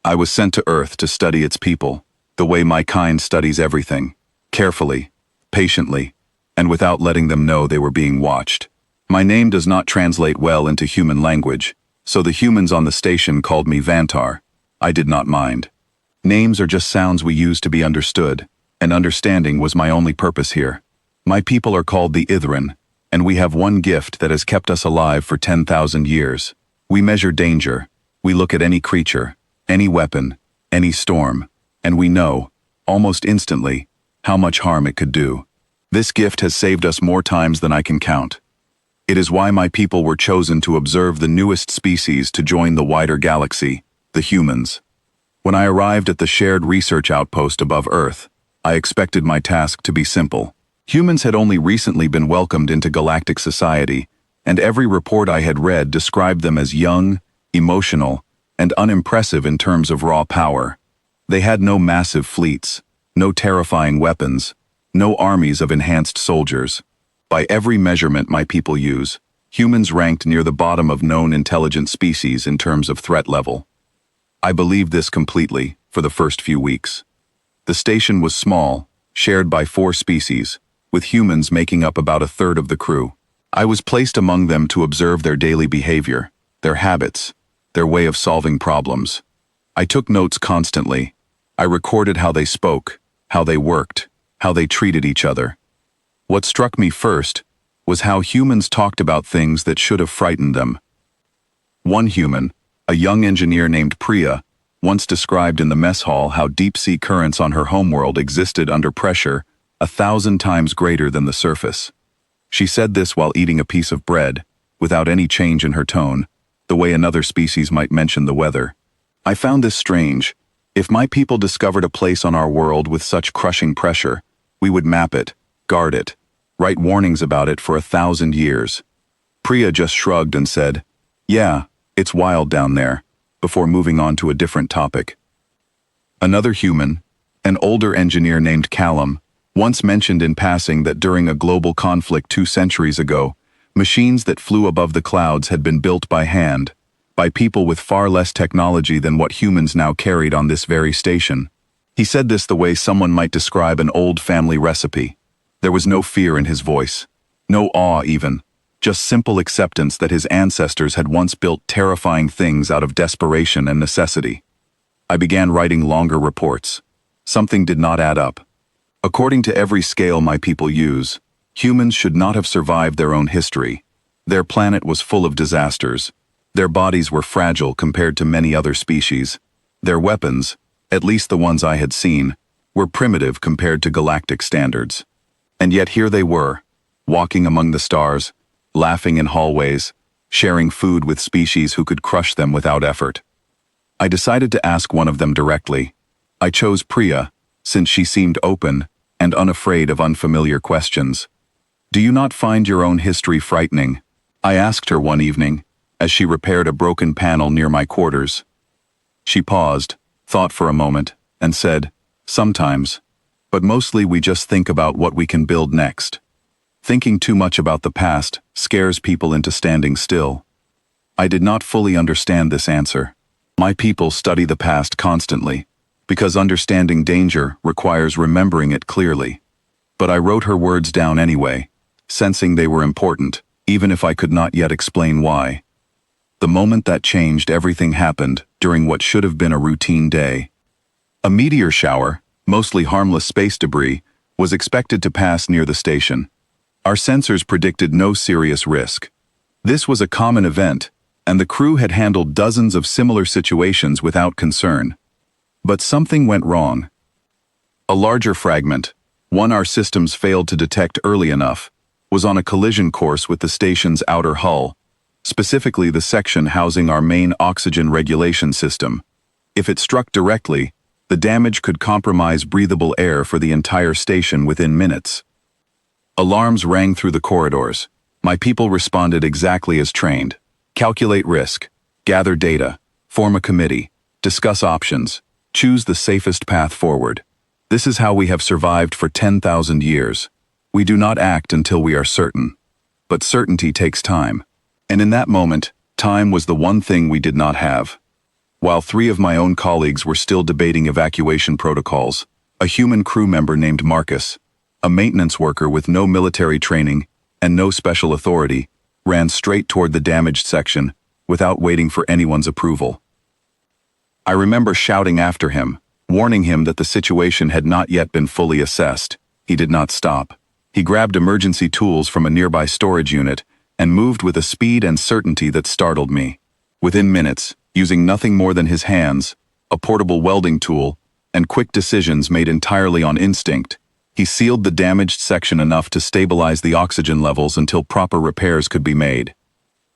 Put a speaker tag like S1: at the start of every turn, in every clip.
S1: I was sent to Earth to study its people, the way my kind studies everything, carefully, patiently, and without letting them know they were being watched. My name does not translate well into human language, so the humans on the station called me Vantar. I did not mind. Names are just sounds we use to be understood, and understanding was my only purpose here. My people are called the Ithran, and we have one gift that has kept us alive for 10,000 years. We measure danger. We look at any creature, any weapon, any storm, and we know, almost instantly, how much harm it could do. This gift has saved us more times than I can count. It is why my people were chosen to observe the newest species to join the wider galaxy, the humans. When I arrived at the shared research outpost above Earth, I expected my task to be simple. Humans had only recently been welcomed into galactic society, and every report I had read described them as young, emotional, and unimpressive in terms of raw power. They had no massive fleets, no terrifying weapons, no armies of enhanced soldiers. By every measurement my people use, humans ranked near the bottom of known intelligent species in terms of threat level. I believed this completely for the first few weeks. The station was small, shared by 4 species, with humans making up about a third of the crew. I was placed among them to observe their daily behavior, their habits, their way of solving problems. I took notes constantly. I recorded how they spoke, how they worked, how they treated each other. What struck me first was how humans talked about things that should have frightened them. One human, a young engineer named Priya, once described in the mess hall how deep-sea currents on her homeworld existed under pressure 1,000 times greater than the surface. She said this while eating a piece of bread, without any change in her tone, the way another species might mention the weather. I found this strange. If my people discovered a place on our world with such crushing pressure, we would map it, guard it, write warnings about it for 1,000 years. Priya just shrugged and said, "Yeah, it's wild down there," before moving on to a different topic. Another human, an older engineer named Callum, once mentioned in passing that during a global conflict 2 centuries ago, machines that flew above the clouds had been built by hand, by people with far less technology than what humans now carried on this very station. He said this the way someone might describe an old family recipe. There was no fear in his voice, no awe even, just simple acceptance that his ancestors had once built terrifying things out of desperation and necessity. I began writing longer reports. Something did not add up. According to every scale my people use, humans should not have survived their own history. Their planet was full of disasters. Their bodies were fragile compared to many other species. Their weapons, at least the ones I had seen, were primitive compared to galactic standards. And yet here they were, walking among the stars, laughing in hallways, sharing food with species who could crush them without effort. I decided to ask one of them directly. I chose Priya, since she seemed open and unafraid of unfamiliar questions. "Do you not find your own history frightening?" I asked her one evening, as she repaired a broken panel near my quarters. She paused, thought for a moment, and said, "Sometimes, but mostly we just think about what we can build next. Thinking too much about the past scares people into standing still." I did not fully understand this answer. My people study the past constantly, because understanding danger requires remembering it clearly. But I wrote her words down anyway, sensing they were important, even if I could not yet explain why. The moment that changed, everything happened during what should have been a routine day. A meteor shower, mostly harmless space debris, was expected to pass near the station. Our sensors predicted no serious risk. This was a common event, and the crew had handled dozens of similar situations without concern. But something went wrong. A larger fragment, one our systems failed to detect early enough, was on a collision course with the station's outer hull, specifically the section housing our main oxygen regulation system. If it struck directly, the damage could compromise breathable air for the entire station within minutes. Alarms rang through the corridors. My people responded exactly as trained. Calculate risk, gather data, form a committee, discuss options, choose the safest path forward. This is how we have survived for 10,000 years. We do not act until we are certain. But certainty takes time. And in that moment, time was the one thing we did not have. While 3 of my own colleagues were still debating evacuation protocols, a human crew member named Marcus, a maintenance worker with no military training and no special authority, ran straight toward the damaged section without waiting for anyone's approval. I remember shouting after him, warning him that the situation had not yet been fully assessed. He did not stop. He grabbed emergency tools from a nearby storage unit and moved with a speed and certainty that startled me. Within minutes, using nothing more than his hands, a portable welding tool, and quick decisions made entirely on instinct, he sealed the damaged section enough to stabilize the oxygen levels until proper repairs could be made.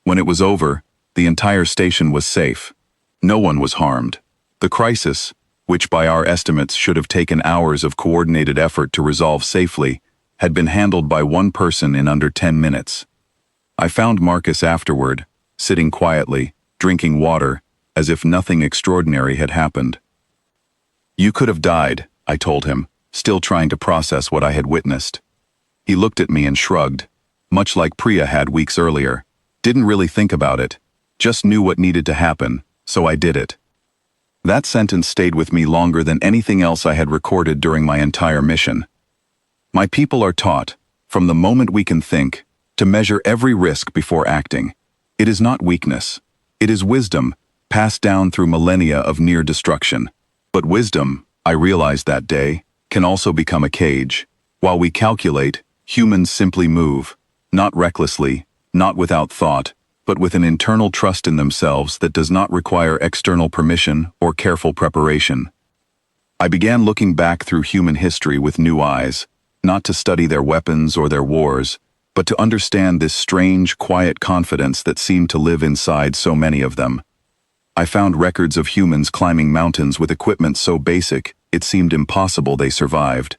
S1: When it was over, the entire station was safe. No one was harmed. The crisis, which by our estimates should have taken hours of coordinated effort to resolve safely, had been handled by one person in under 10 minutes. I found Marcus afterward, sitting quietly, drinking water, as if nothing extraordinary had happened. "You could have died," I told him, still trying to process what I had witnessed. He looked at me and shrugged, much like Priya had weeks earlier. Didn't really think about it, just knew what needed to happen, so I did it. That sentence stayed with me longer than anything else I had recorded during my entire mission. My people are taught, from the moment we can think, to measure every risk before acting. It is not weakness. It is wisdom, passed down through millennia of near destruction. But wisdom, I realized that day, can also become a cage. While we calculate, humans simply move, not recklessly, not without thought, but with an internal trust in themselves that does not require external permission or careful preparation. I began looking back through human history with new eyes, not to study their weapons or their wars, but to understand this strange, quiet confidence that seemed to live inside so many of them. I found records of humans climbing mountains with equipment so basic, it seemed impossible they survived.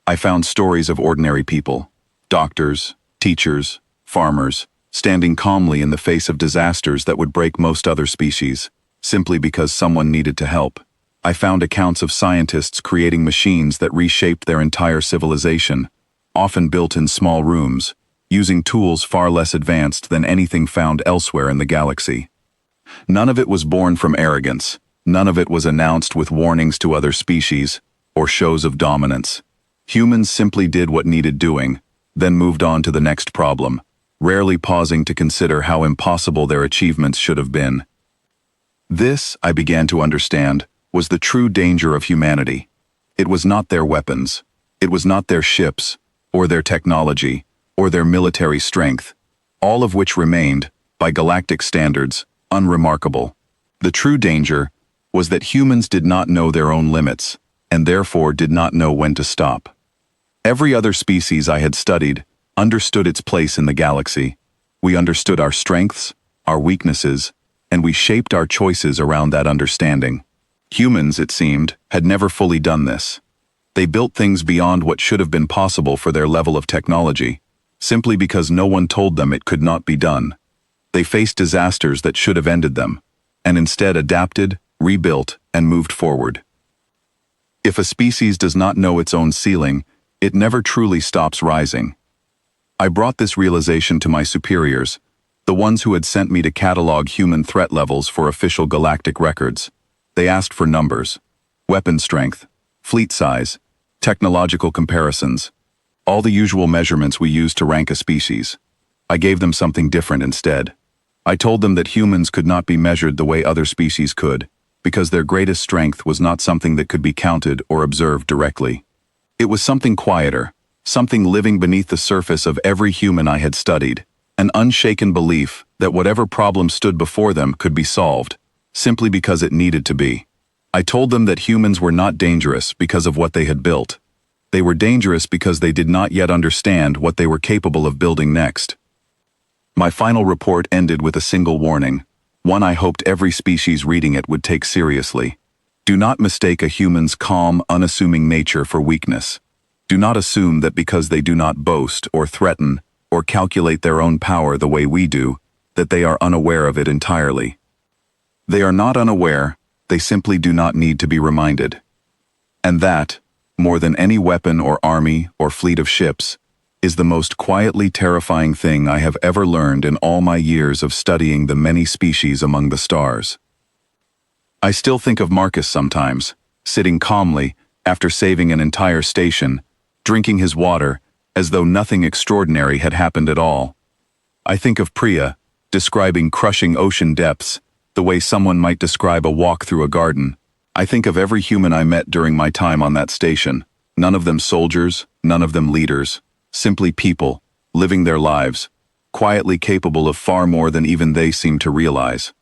S1: I found stories of ordinary people, doctors, teachers, farmers, standing calmly in the face of disasters that would break most other species, simply because someone needed to help. I found accounts of scientists creating machines that reshaped their entire civilization, often built in small rooms, using tools far less advanced than anything found elsewhere in the galaxy. None of it was born from arrogance. None of it was announced with warnings to other species or shows of dominance. Humans simply did what needed doing, then moved on to the next problem, rarely pausing to consider how impossible their achievements should have been. This, I began to understand, was the true danger of humanity. It was not their weapons. It was not their ships, or their technology, or their military strength, all of which remained, by galactic standards, unremarkable. The true danger was that humans did not know their own limits, and therefore did not know when to stop. Every other species I had studied understood its place in the galaxy. We understood our strengths, our weaknesses, and we shaped our choices around that understanding. Humans, it seemed, had never fully done this. They built things beyond what should have been possible for their level of technology, simply because no one told them it could not be done. They faced disasters that should have ended them, and instead adapted, rebuilt, and moved forward. If a species does not know its own ceiling, it never truly stops rising. I brought this realization to my superiors, the ones who had sent me to catalog human threat levels for official galactic records. They asked for numbers, weapon strength, fleet size, technological comparisons, all the usual measurements we use to rank a species. I gave them something different instead. I told them that humans could not be measured the way other species could, because their greatest strength was not something that could be counted or observed directly. It was something quieter, something living beneath the surface of every human I had studied, an unshaken belief that whatever problem stood before them could be solved, simply because it needed to be. I told them that humans were not dangerous because of what they had built. They were dangerous because they did not yet understand what they were capable of building next. My final report ended with a single warning, one I hoped every species reading it would take seriously. Do not mistake a human's calm, unassuming nature for weakness. Do not assume that because they do not boast or threaten or calculate their own power the way we do, that they are unaware of it entirely. They are not unaware, they simply do not need to be reminded. And that, more than any weapon or army or fleet of ships, is the most quietly terrifying thing I have ever learned in all my years of studying the many species among the stars. I still think of Marcus sometimes, sitting calmly, after saving an entire station, drinking his water, as though nothing extraordinary had happened at all. I think of Priya, describing crushing ocean depths, the way someone might describe a walk through a garden. I think of every human I met during my time on that station, none of them soldiers, none of them leaders, simply people, living their lives, quietly capable of far more than even they seem to realize.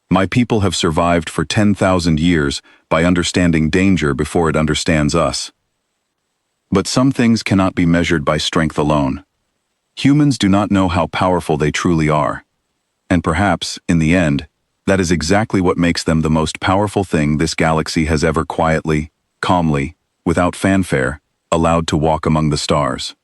S1: My people have survived for 10,000 years by understanding danger before it understands us. But some things cannot be measured by strength alone. Humans do not know how powerful they truly are. And perhaps, in the end, that is exactly what makes them the most powerful thing this galaxy has ever quietly, calmly, without fanfare, allowed to walk among the stars.